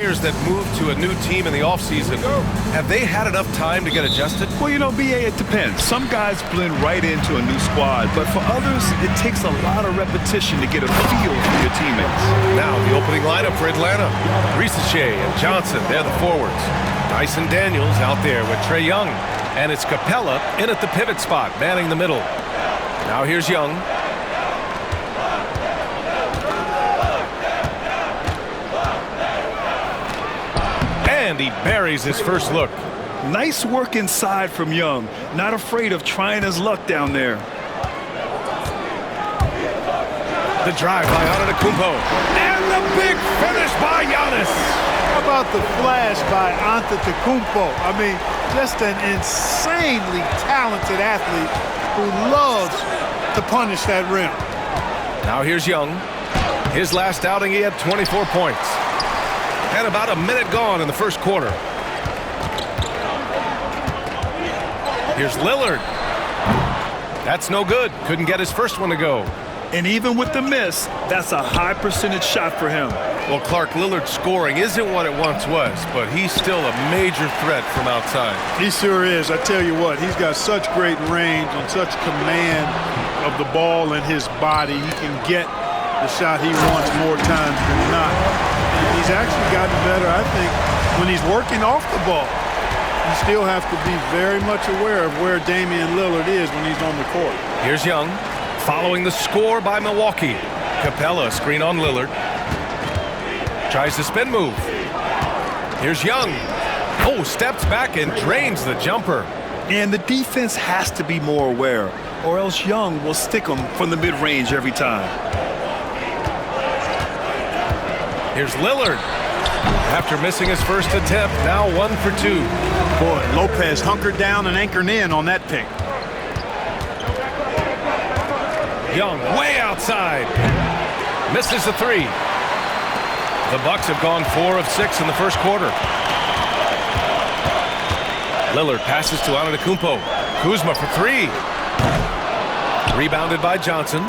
Players that move to a new team in the offseason, have they had enough time to get adjusted? Well, you know, BA, it depends. Some guys blend right into a new squad, but for others, it takes a lot of repetition to get a feel for your teammates. Now the opening lineup for Atlanta. Risache and Johnson, they're the forwards. Dyson Daniels out there with Trae Young. And it's Capella in at the pivot spot, manning the middle. Now here's Young. And he buries his first look. Nice work inside from Young. Not afraid of trying his luck down there. The drive by Antetokounmpo. And the big finish by Giannis. How about the flash by Antetokounmpo? I mean, just an insanely talented athlete who loves to punish that rim. Now here's Young. His last outing, he had 24 points. And about a minute gone in the first quarter. Here's Lillard. That's no good. Couldn't get his first one to go. And even with the miss, that's a high percentage shot for him. Well, Clark, Lillard's scoring isn't what it once was, but he's still a major threat from outside. He sure is. I tell you what, he's got such great range and such command of the ball in his body. He can get the shot he wants more times than not. And he's actually gotten better, I think, when he's working off the ball. You still have to be very much aware of where Damian Lillard is when he's on the court. Here's Young, following the score by Milwaukee. Capella, screen on Lillard. Tries the spin move. Here's Young. Oh, steps back and drains the jumper. And the defense has to be more aware, or else Young will stick them from the mid-range every time. Here's Lillard. After missing his first attempt, now 1 for 2. Boy, Lopez hunkered down and anchored in on that pick. Young way outside. Misses the three. The Bucks have gone 4 of 6 in the first quarter. Lillard passes to Antetokounmpo. Kuzma for 3. Rebounded by Johnson.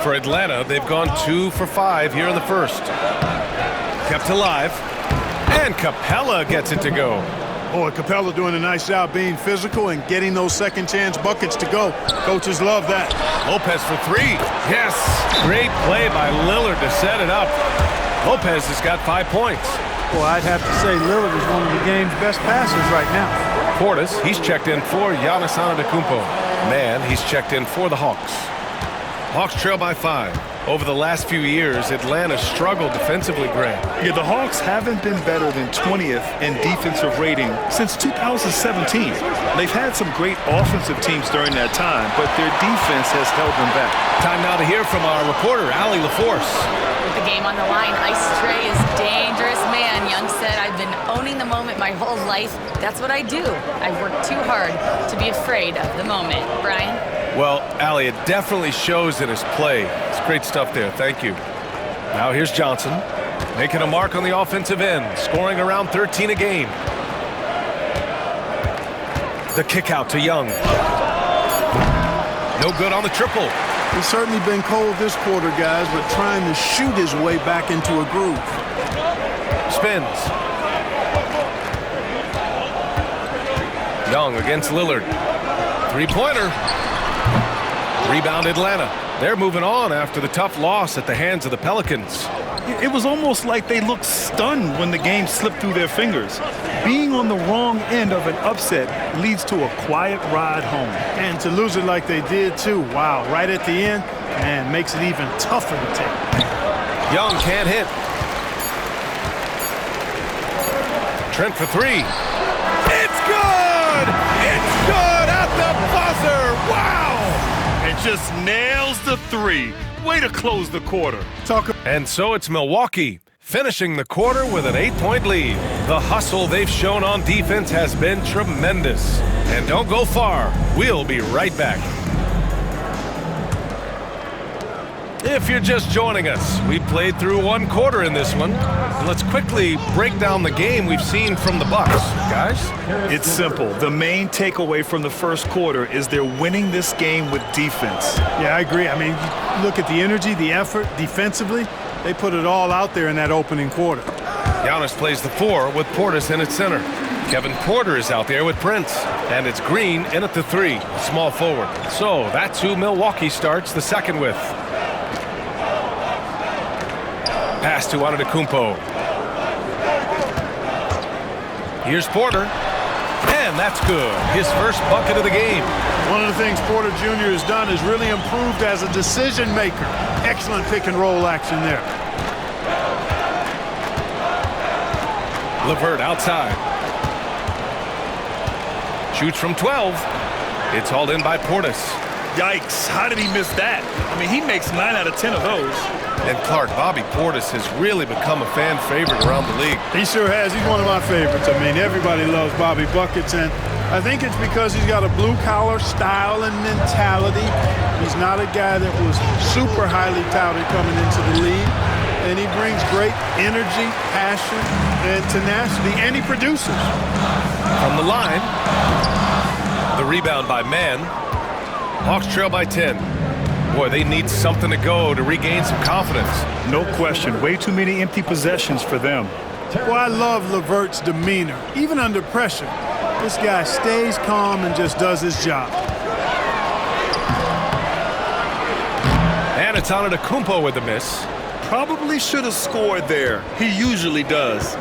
For Atlanta, they've gone 2 for 5 here in the first. Kept alive. And Capella gets it to go. Boy, Capella doing a nice job being physical and getting those second chance buckets to go. Coaches love that. Lopez for 3. Yes. Great play by Lillard to set it up. Lopez has got 5 points. Well, I'd have to say Lillard is one of the game's best passers right now. Portis, he's checked in for Giannis Antetokounmpo. Man, he's checked in for the Hawks. Hawks trail by 5. Over the last few years, Atlanta struggled defensively, Greg. Yeah, the Hawks haven't been better than 20th in defensive rating since 2017. They've had some great offensive teams during that time, but their defense has held them back. Time now to hear from our reporter, Allie LaForce. With the game on the line, Ice Trae is dangerous, man. Young said, I've been owning the moment my whole life. That's what I do. I work too hard to be afraid of the moment. Brian? Well, Allie, it definitely shows in his play. It's great stuff there. Thank you. Now here's Johnson, making a mark on the offensive end, scoring around 13 a game. The kick out to Young. No good on the triple. He's certainly been cold this quarter, guys, but trying to shoot his way back into a groove. Spins. Young against Lillard. Three-pointer. Rebound Atlanta. They're moving on after the tough loss at the hands of the Pelicans. It was almost like they looked stunned when the game slipped through their fingers. Being on the wrong end of an upset leads to a quiet ride home. And to lose it like they did, too. Wow, right at the end, man, makes it even tougher to take. Young can't hit. Trent for 3. It's good! It's good at the buzzer! Wow! It just nails the 3. Way to close the quarter. And so it's Milwaukee, finishing the quarter with an 8-point lead. The hustle they've shown on defense has been tremendous. And don't go far. We'll be right back. If you're just joining us, we played through 1 quarter in this one. Let's quickly break down the game we've seen from the Bucks. Guys? It's simple. The main takeaway from the first quarter is they're winning this game with defense. Yeah, I agree. I mean, you look at the energy, the effort defensively. They put it all out there in that opening quarter. Giannis plays the 4 with Portis in at center. Kevin Porter is out there with Prince. And it's Green in at the 3, small forward. So that's who Milwaukee starts the second with. Pass to Antetokounmpo. Here's Porter. And that's good. His first bucket of the game. One of the things Porter Jr. has done is really improved as a decision maker. Excellent pick and roll action there. LeVert outside. Shoots from 12. It's hauled in by Portis. Yikes, how did he miss that? I mean, he makes 9 out of 10 of those. And Clark, Bobby Portis has really become a fan favorite around the league. He sure has. He's one of my favorites. I mean, everybody loves Bobby Buckets, and I think it's because he's got a blue-collar style and mentality. He's not a guy that was super highly touted coming into the league, and he brings great energy, passion, and tenacity, and he produces. From the line, the rebound by Mann. Hawks trail by 10. Boy, they need something to go to regain some confidence. No question. Way too many empty possessions for them. Well, I love LeVert's demeanor. Even under pressure, this guy stays calm and just does his job. And it's Antetokounmpo with the miss. Probably should have scored there. He usually does.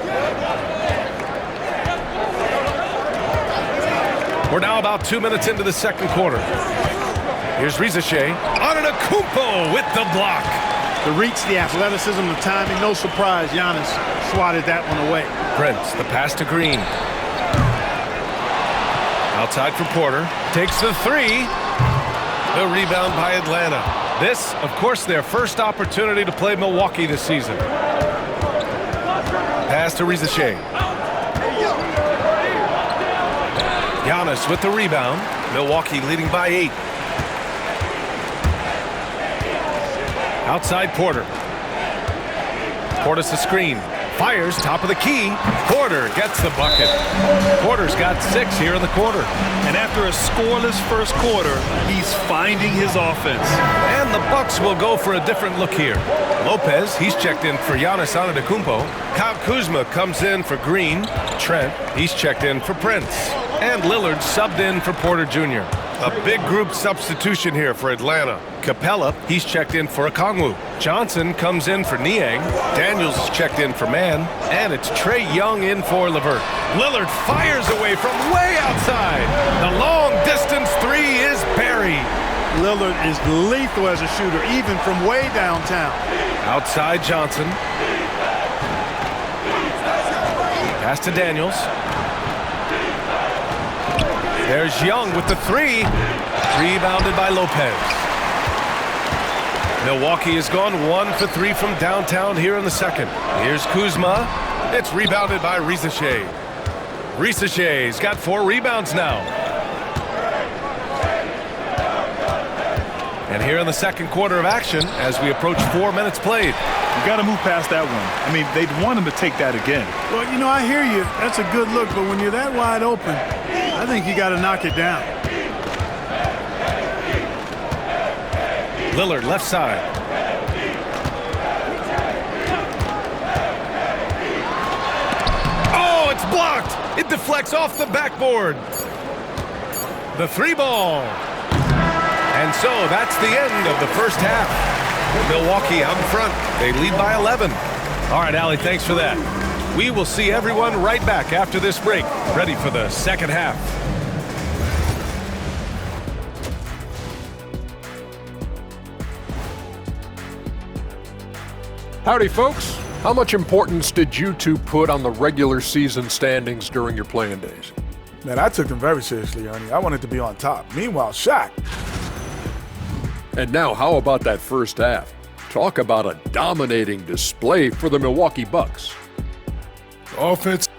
We're now about 2 minutes into the second quarter. Here's Reza Shea. Antetokounmpo with the block. The reach, the athleticism, the timing, no surprise. Giannis swatted that one away. Prince, the pass to Green. Outside for Porter. Takes the 3. The rebound by Atlanta. This, of course, their first opportunity to play Milwaukee this season. Pass to Reza Shea. Giannis with the rebound. Milwaukee leading by 8. Outside Porter. Portis the screen. Fires top of the key. Porter gets the bucket. Porter's got 6 here in the quarter. And after a scoreless first quarter, he's finding his offense. And the Bucks will go for a different look here. Lopez, he's checked in for Giannis Antetokounmpo. Kyle Kuzma comes in for Green. Trent, he's checked in for Prince. And Lillard subbed in for Porter Jr. A big group substitution here for Atlanta. Capella, he's checked in for Okongwu. Johnson comes in for Niang. Daniels is checked in for Mann. And it's Trae Young in for LeVert. Lillard fires away from way outside. The long-distance 3 is buried. Lillard is lethal as a shooter, even from way downtown. Outside Johnson. Pass to Daniels. There's Young with the 3. Rebounded by Lopez. Milwaukee has gone 1 for 3 from downtown here in the second. Here's Kuzma. It's rebounded by Reza Shea. Reza Shea's got 4 rebounds now. And here in the second quarter of action, as we approach 4 minutes played. You got to move past that one. I mean, they'd want him to take that again. Well, you know, I hear you. That's a good look, but when you're that wide open, I think you got to knock it down. Lillard left side. Oh, it's blocked. It deflects off the backboard. The 3 ball. And so that's the end of the first half. Milwaukee out in front. They lead by 11. All right, Allie, thanks for that. We will see everyone right back after this break, ready for the second half. Howdy, folks. How much importance did you two put on the regular season standings during your playing days? Man, I took them very seriously, Ernie. I wanted to be on top. Meanwhile, Shaq. And now, how about that first half? Talk about a dominating display for the Milwaukee Bucks. Offense.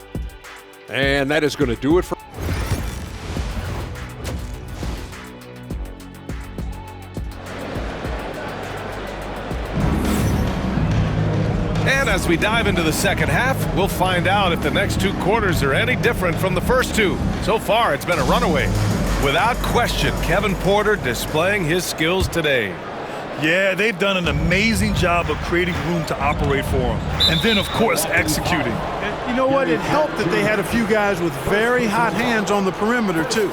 And that is going to do it for... And as we dive into the second half, we'll find out if the next 2 quarters are any different from the first 2. So far, it's been a runaway. Without question, Kevin Porter displaying his skills today. Yeah, they've done an amazing job of creating room to operate for him. And then, of course, executing. And you know what? It helped that they had a few guys with very hot hands on the perimeter, too.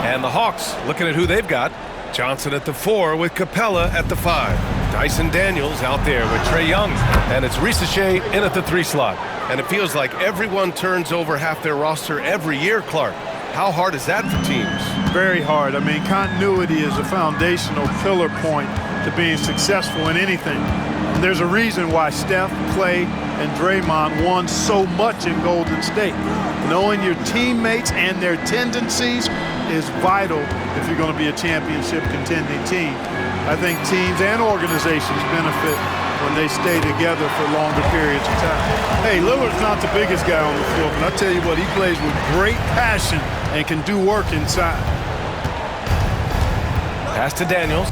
And the Hawks, looking at who they've got. Johnson at the 4 with Capella at the 5. Dyson Daniels out there with Trae Young. And it's Risacher in at the 3 slot. And it feels like everyone turns over half their roster every year, Clark. How hard is that for teams? Very hard. I mean, continuity is a foundational pillar point to being successful in anything. And there's a reason why Steph, Clay, and Draymond won so much in Golden State. Knowing your teammates and their tendencies is vital if you're going to be a championship contending team. I think teams and organizations benefit when they stay together for longer periods of time. Hey, Lillard's not the biggest guy on the floor, but I tell you what, he plays with great passion and can do work inside. Pass to Daniels.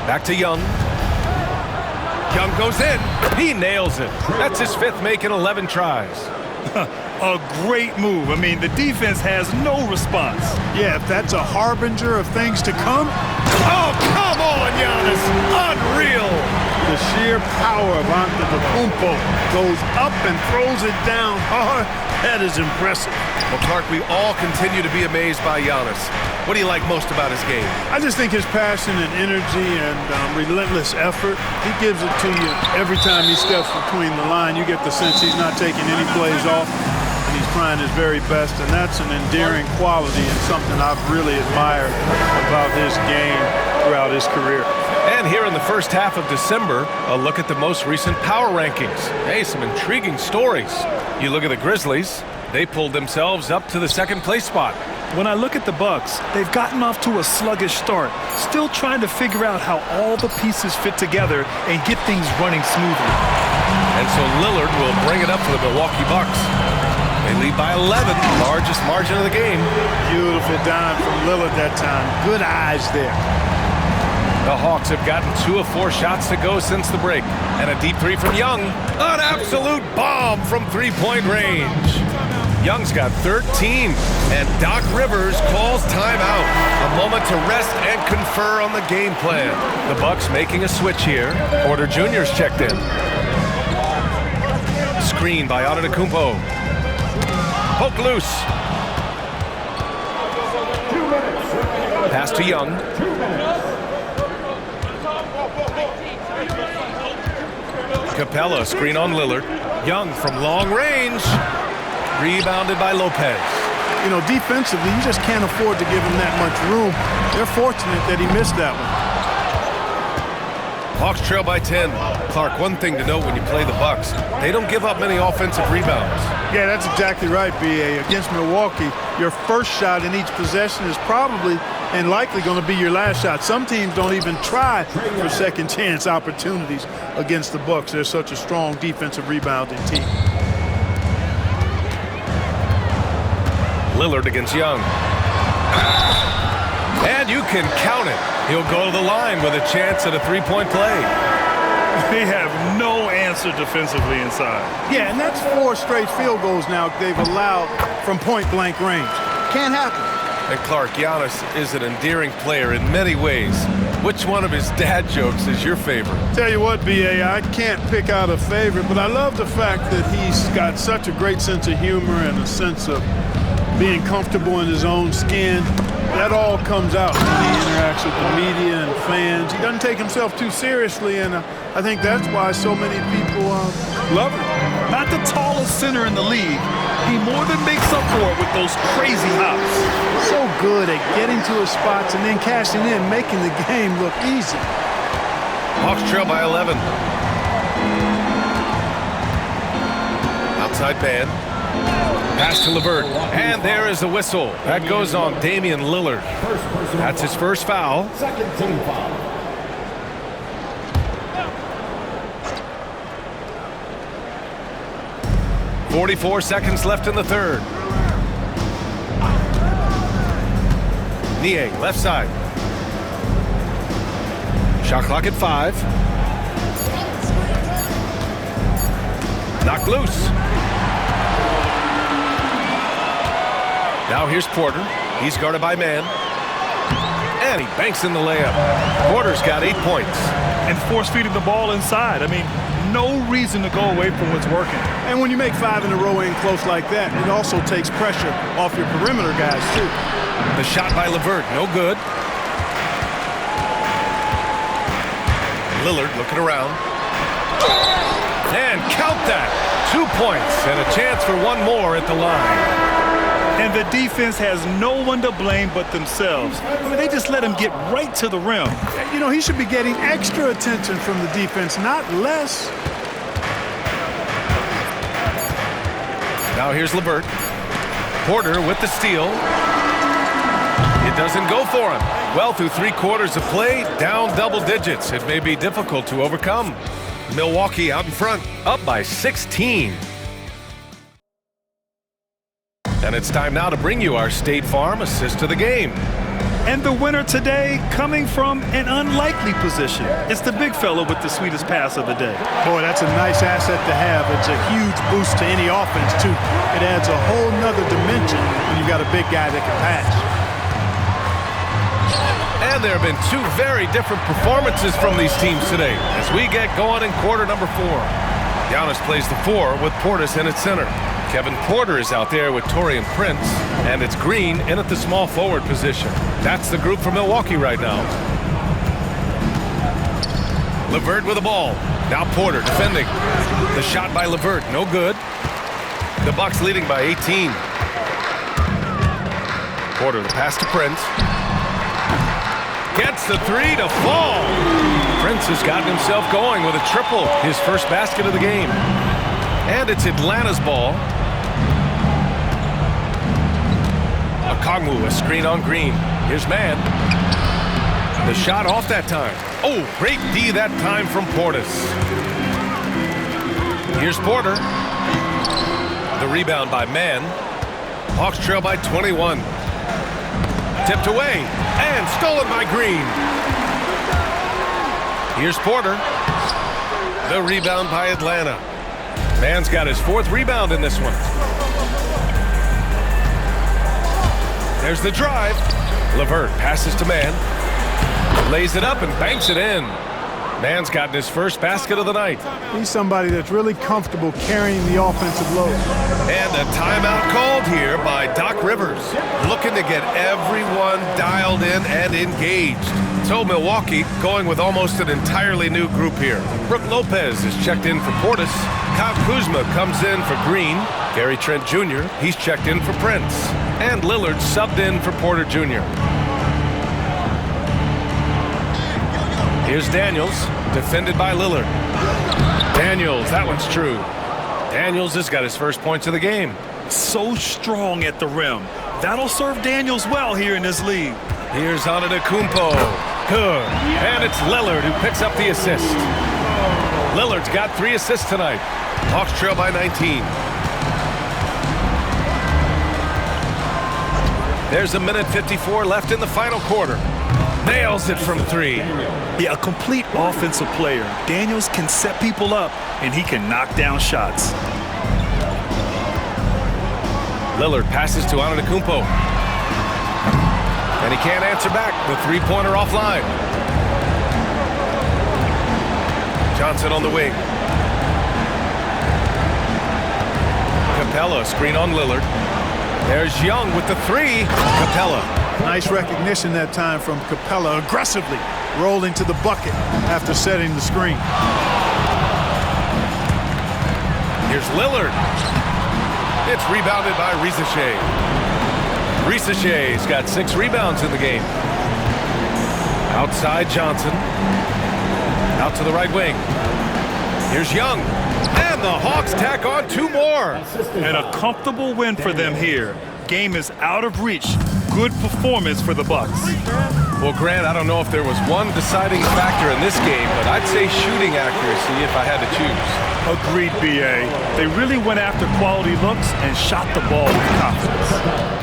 Back to Young. Young goes in. He nails it. That's his 5th make in 11 tries. A great move. I mean, the defense has no response. Yeah, if that's a harbinger of things to come. Oh, come on, Giannis. Unreal. The sheer power of Antetokounmpo goes up and throws it down hard. That is impressive. Well, Clark, we all continue to be amazed by Giannis. What do you like most about his game? I just think his passion and energy and relentless effort, he gives it to you every time he steps between the line. You get the sense he's not taking any plays off, and he's trying his very best, and that's an endearing quality and something I've really admired about his game throughout his career. And here in the first half of December, a look at the most recent power rankings. Hey, some intriguing stories. You look at the Grizzlies, they pulled themselves up to the 2nd place spot. When I look at the Bucks, they've gotten off to a sluggish start, still trying to figure out how all the pieces fit together and get things running smoothly. And so Lillard will bring it up for the Milwaukee Bucks. They lead by 11, largest margin of the game. Beautiful dime from Lillard that time. Good eyes there. The Hawks have gotten 2 of 4 shots to go since the break. And a deep 3 from Young. An absolute bomb from 3-point range. Young's got 13, and Doc Rivers calls timeout. A moment to rest and confer on the game plan. The Bucks making a switch here. Porter Jr.'s checked in. Screen by Antetokounmpo. Poke loose. Pass to Young. Capella, screen on Lillard. Young from long range. Rebounded by Lopez. You know, defensively, you just can't afford to give him that much room. They're fortunate that he missed that one. Hawks trail by 10. Clark, one thing to note when you play the Bucks, they don't give up many offensive rebounds. Yeah, that's exactly right, B.A. Against Milwaukee, your first shot in each possession is probably and likely going to be your last shot. Some teams don't even try for second chance opportunities against the Bucks. They're such a strong defensive rebounding team. Lillard against Young. And you can count it. He'll go to the line with a chance at a 3-point play. They have no answer defensively inside. Yeah, and that's 4 straight field goals now they've allowed from point-blank range. Can't happen. And Clark, Giannis is an endearing player in many ways. Which one of his dad jokes is your favorite? Tell you what, B.A., I can't pick out a favorite, but I love the fact that he's got such a great sense of humor and a sense of being comfortable in his own skin. That all comes out when he interacts with the media and fans. He doesn't take himself too seriously, and I think that's why so many people love him. Not the tallest center in the league. He more than makes up for it with those crazy hops. So good at getting to his spots and then cashing in, making the game look easy. Hawks trail by 11. Outside man. Pass to LeVert. And there is the whistle. That goes on Damian Lillard. That's his first foul. Second team foul. 44 seconds left in the third. Niang, left side. Shot clock at 5. Knocked loose. Now here's Porter. He's guarded by man. And he banks in the layup. Porter's got 8 points. And force feeding the ball inside. I mean, no reason to go away from what's working. And when you make 5 in a row in close like that, it also takes pressure off your perimeter guys, too. The shot by LeVert, no good. Lillard looking around. And count that. 2 points and a chance for one more at the line. And the defense has no one to blame but themselves. I mean, they just let him get right to the rim. You know, he should be getting extra attention from the defense, not less. Now here's LeVert. Porter with the steal. It doesn't go for him. Well, through 3 quarters of play, down double digits. It may be difficult to overcome. Milwaukee out in front, up by 16. And it's time now to bring you our State Farm assist of the game. And the winner today coming from an unlikely position. It's the big fella with the sweetest pass of the day. Boy, that's a nice asset to have. It's a huge boost to any offense, too. It adds a whole nother dimension when you've got a big guy that can pass. And there have been 2 very different performances from these teams today as we get going in quarter number 4. Giannis plays the 4 with Portis in at center. Kevin Porter is out there with Taurean Prince, and it's Green in at the small forward position. That's the group for Milwaukee right now. LeVert with the ball. Now Porter defending. The shot by LeVert, no good. The Bucks leading by 18. Porter, the pass to Prince. Gets the 3 to fall. Prince has gotten himself going with a triple, his first basket of the game. And it's Atlanta's ball. Okongwu, a screen on Green. Here's man. The shot off that time. Oh, great D that time from Portis. Here's Porter. The rebound by man. Hawks trail by 21. Tipped away and stolen by Green. Here's Porter. The rebound by Atlanta. Man's got his 4th rebound in this one. There's the drive. LeVert passes to man. Lays it up and banks it in. Man's gotten his first basket of the night. He's somebody that's really comfortable carrying the offensive load. And a timeout called here by Doc Rivers, looking to get everyone dialed in and engaged. So Milwaukee going with almost an entirely new group here. Brook Lopez is checked in for Portis. Kyle Kuzma comes in for Green. Gary Trent Jr., he's checked in for Prince. And Lillard subbed in for Porter Jr. Here's Daniels, defended by Lillard. Daniels, that one's true. Daniels has got his first points of the game. So strong at the rim. That'll serve Daniels well here in this league. Here's Antetokounmpo. Good. And it's Lillard who picks up the assist. Lillard's got 3 assists tonight. Hawks trail by 19. There's a minute 54 left in the final quarter. Nails it from 3. Yeah, a complete offensive player. Daniels can set people up, and he can knock down shots. Lillard passes to Antetokounmpo. And he can't answer back. The 3-pointer offline. Johnson on the wing. Capella, screen on Lillard. There's Young with the 3. Capella. Nice recognition that time from Capella, aggressively rolling to the bucket after setting the screen. Here's Lillard. It's rebounded by Risacher. Risacher's got 6 rebounds in the game. Outside Johnson. Out to the right wing. Here's Young. And the Hawks tack on 2 more. And a comfortable win for them here. Game is out of reach. Good performance for the Bucks. Well, Grant, I don't know if there was one deciding factor in this game, but I'd say shooting accuracy if I had to choose. Agreed, B.A. They really went after quality looks and shot the ball with confidence.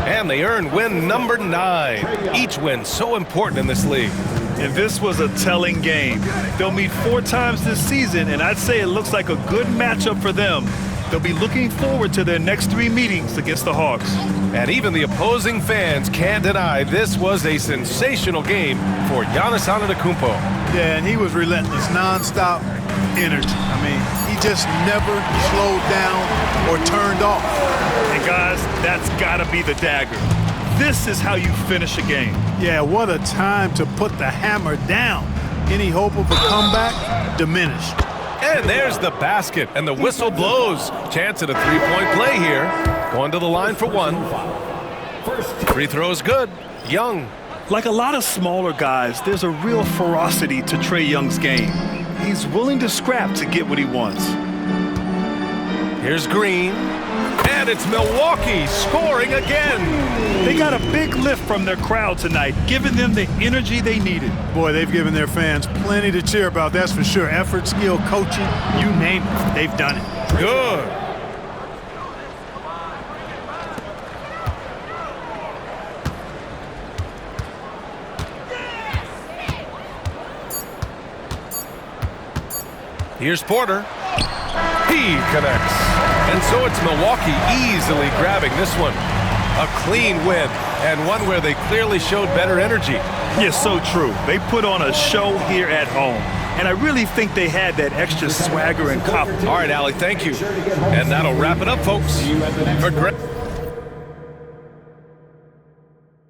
And they earned win number 9. Each win so important in this league. And this was a telling game. They'll meet 4 times this season, and I'd say it looks like a good matchup for them. They'll be looking forward to their next 3 meetings against the Hawks. And even the opposing fans can't deny this was a sensational game for Giannis Antetokounmpo. Yeah, and he was relentless, nonstop energy. I mean, he just never slowed down or turned off. And guys, that's gotta be the dagger. This is how you finish a game. Yeah, what a time to put the hammer down. Any hope of a comeback diminished. And there's the basket, and the whistle blows. Chance at a 3-point play here. Going to the line for 1. Free throw is good. Young. Like a lot of smaller guys, there's a real ferocity to Trae Young's game. He's willing to scrap to get what he wants. Here's Green. And it's Milwaukee scoring again. They got a big lift from their crowd tonight, giving them the energy they needed. Boy, they've given their fans plenty to cheer about, that's for sure. Effort, skill, coaching, you name it, they've done it. Good. Here's Porter. He connects. And so it's Milwaukee easily grabbing this one. A clean win, and one where they clearly showed better energy. Yes, so true. They put on a show here at home. And I really think they had that extra swagger and confidence. All right, Allie, thank you. And that'll wrap it up, folks. For Greg.